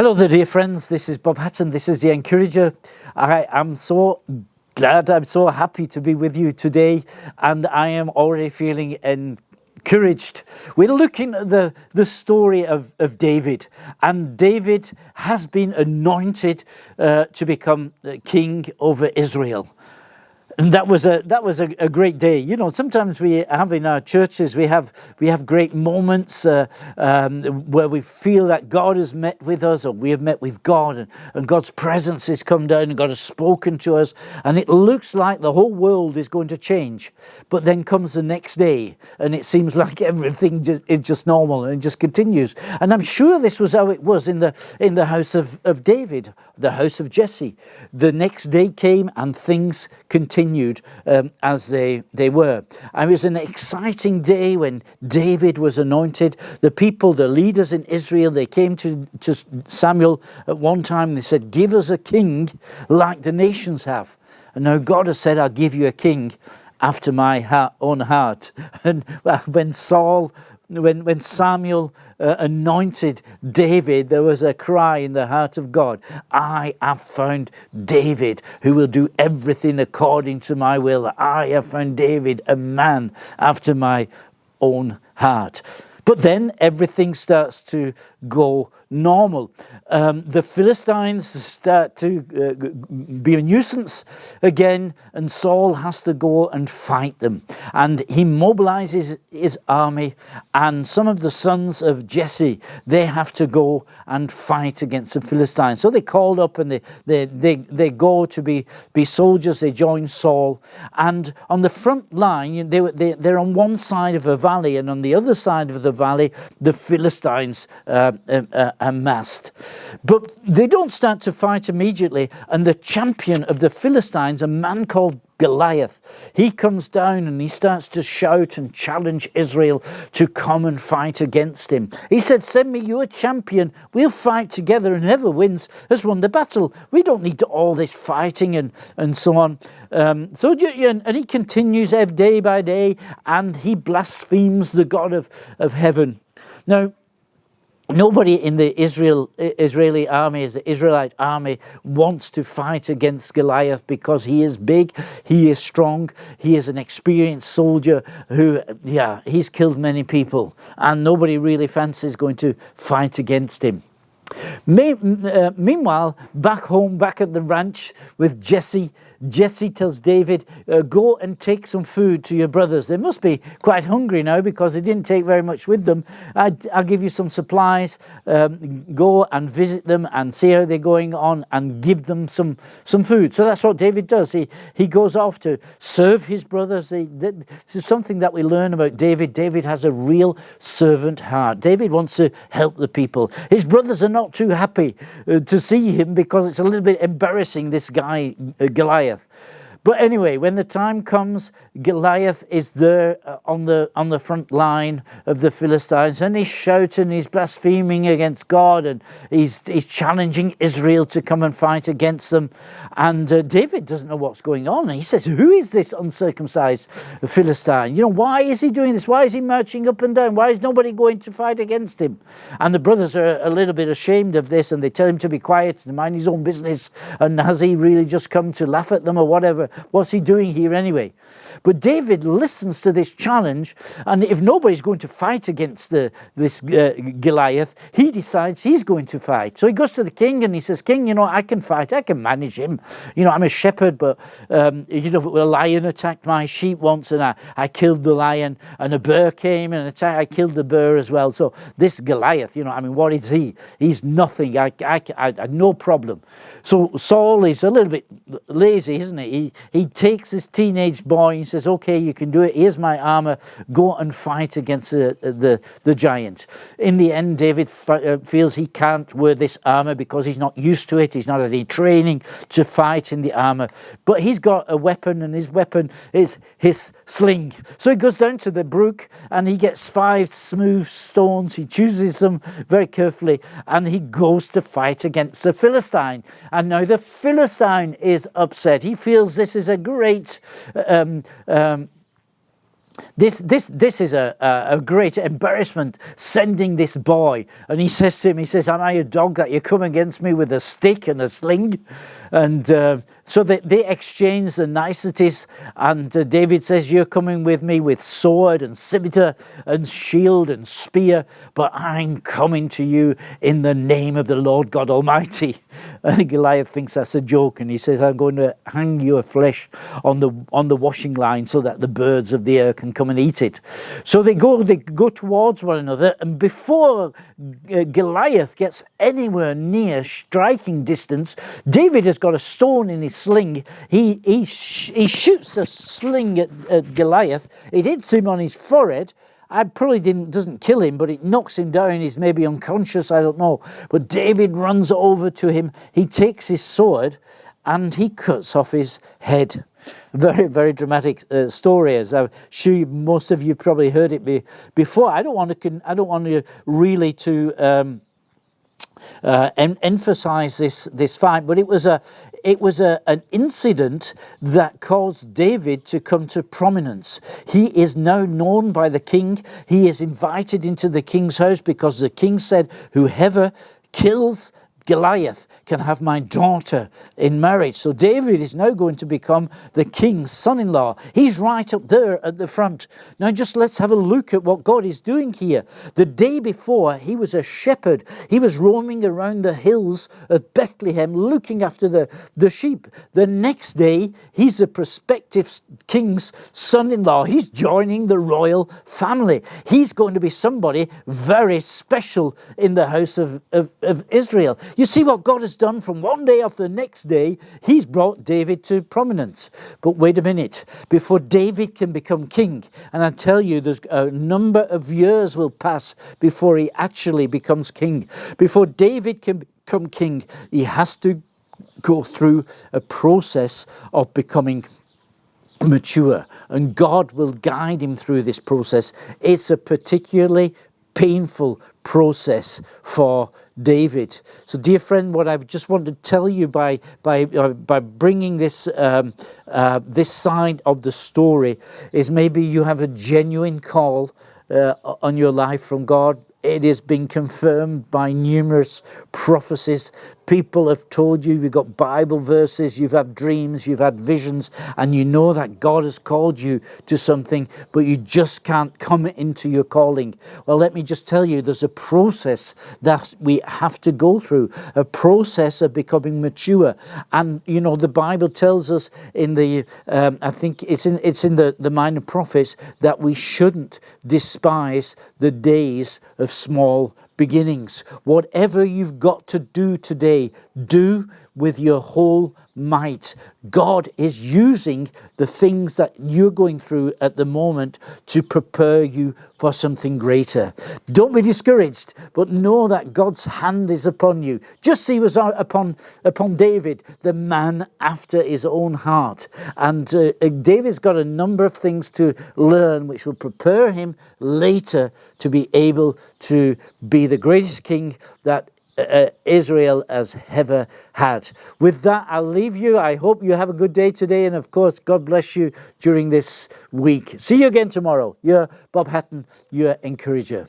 Hello there, dear friends. This is Bob Hatton. This is the Encourager. I am so glad, I'm so happy to be with you today, and I am already feeling encouraged. We're looking at the story of David, and David has been anointed to become king over Israel. And that was a great day. You know, sometimes we have in our churches, we have great moments where we feel that God has met with us, or we have met with God, and God's presence has come down, and God has spoken to us, and it looks like the whole world is going to change. But then comes the next day, and it seems like everything is just normal, and it just continues. And I'm sure this was how it was in the house of David, the house of Jesse. The next day came, and things continued as they were. And it was an exciting day when David was anointed. The people, the leaders in Israel, they came to Samuel at one time and they said, "Give us a king like the nations have." And now God has said, "I'll give you a king after my own heart." And when Samuel anointed David, there was a cry in the heart of God, "I have found David who will do everything according to my will. I have found David a man after my own heart." But then everything starts to go normal. The Philistines start to be a nuisance again, and Saul has to go and fight them. And he mobilizes his army, and some of the sons of Jesse, they have to go and fight against the Philistines. So they called up and they go to be soldiers. They join Saul, and on the front line, they're on one side of a valley, and on the other side of the valley, the Philistines amassed. But they don't start to fight immediately, and the champion of the Philistines, a man called Goliath, he comes down and he starts to shout and challenge Israel to come and fight against him. He said, "Send me your champion, we'll fight together, and whoever wins has won the battle. We don't need all this fighting," and so on. And he continues day by day, and he blasphemes the God of heaven. Now, nobody in the Israeli army, the Israelite army, wants to fight against Goliath because he is big, he is strong, he is an experienced soldier who, he's killed many people, and nobody really fancies going to fight against him. Meanwhile, back home, back at the ranch with Jesse tells David, "Go and take some food to your brothers. They must be quite hungry now because they didn't take very much with them. I'll give you some supplies. Go and visit them and see how they're going on and give them some food." So that's what David does. He goes off to serve his brothers. This is something that we learn about David. David has a real servant heart. David wants to help the people. His brothers are not too happy to see him because it's a little bit embarrassing, this guy, Goliath. But anyway, when the time comes, Goliath is there on the front line of the Philistines, and he's shouting, he's blaspheming against God, and he's challenging Israel to come and fight against them. And David doesn't know what's going on. And he says, "Who is this uncircumcised Philistine? You know, why is he doing this? Why is he marching up and down? Why is nobody going to fight against him?" And the brothers are a little bit ashamed of this, and they tell him to be quiet and mind his own business. And has he really just come to laugh at them or whatever? What's he doing here anyway? But David listens to this challenge, and if nobody's going to fight against this Goliath, he decides he's going to fight. So he goes to the king and he says, "King, you know, I can fight. I can manage him. You know, I'm a shepherd, but a lion attacked my sheep once, and I killed the lion, and a bear came and attacked. I killed the bear as well. So this Goliath, you know, I mean, what is he? He's nothing. I no problem." So Saul is a little bit lazy, isn't he? He takes this teenage boy and says, "Okay, you can do it. Here's my armor. Go and fight against the giant." In the end, David feels he can't wear this armor because he's not used to it. He's not had any training to fight in the armor. But he's got a weapon, and his weapon is his sling. So he goes down to the brook, and he gets 5 smooth stones. He chooses them very carefully, and he goes to fight against the Philistine. And now the Philistine is upset. He feels this is a great This is a great embarrassment, sending this boy. And he says to him, he says, am I a dog that you come against me with a stick and a sling? And so they exchange the niceties, and David says, you're coming with me with sword and scimitar and shield and spear, but I'm coming to you in the name of the Lord God Almighty. And Goliath thinks that's a joke, and he says, I'm going to hang your flesh on the washing line so that the birds of the air can come and eat it. So they go towards one another, and before Goliath gets anywhere near striking distance, David has got a stone in his sling. He shoots a sling at Goliath. It hits him on his forehead. I probably doesn't kill him, but it knocks him down. He's maybe unconscious, I don't know. But David runs over to him. He takes his sword and he cuts off his head. Very, very dramatic story, as I'm sure most of you probably heard it before. I don't want to really to emphasize this fight, but it was an incident that caused David to come to prominence. He is now known by the king. He is invited into the king's house because the king said, whoever kills Goliath can have my daughter in marriage. So David is now going to become the king's son-in-law. He's right up there at the front. Now just let's have a look at what God is doing here. The day before, he was a shepherd. He was roaming around the hills of Bethlehem looking after the sheep. The next day, he's a prospective king's son-in-law. He's joining the royal family. He's going to be somebody very special in the house of Israel. You see what God has done from one day off the next day. He's brought David to prominence. But wait a minute, before David can become king, and I tell you there's a number of years will pass before he actually becomes king. Before David can become king, he has to go through a process of becoming mature, and God will guide him through this process. It's a particularly painful process for David. So, dear friend, what I just want to tell you by bringing this this side of the story is maybe you have a genuine call on your life from God. It has been confirmed by numerous prophecies. People have told you, you've got Bible verses, you've had dreams, you've had visions, and you know that God has called you to something, but you just can't come into your calling. Well, let me just tell you, there's a process that we have to go through, a process of becoming mature. And, you know, the Bible tells us in the, I think it's in the Minor Prophets, that we shouldn't despise the days of small beginnings. Whatever you've got to do today, do with your whole might. God is using the things that you're going through at the moment to prepare you for something greater. Don't be discouraged, but know that God's hand is upon you. Just see was upon David, the man after his own heart. And David's got a number of things to learn which will prepare him later to be able to be the greatest king that Israel has ever had. With that, I'll leave you. I hope you have a good day today, and of course, God bless you during this week. See you again tomorrow. You're Bob Hatton, your encourager.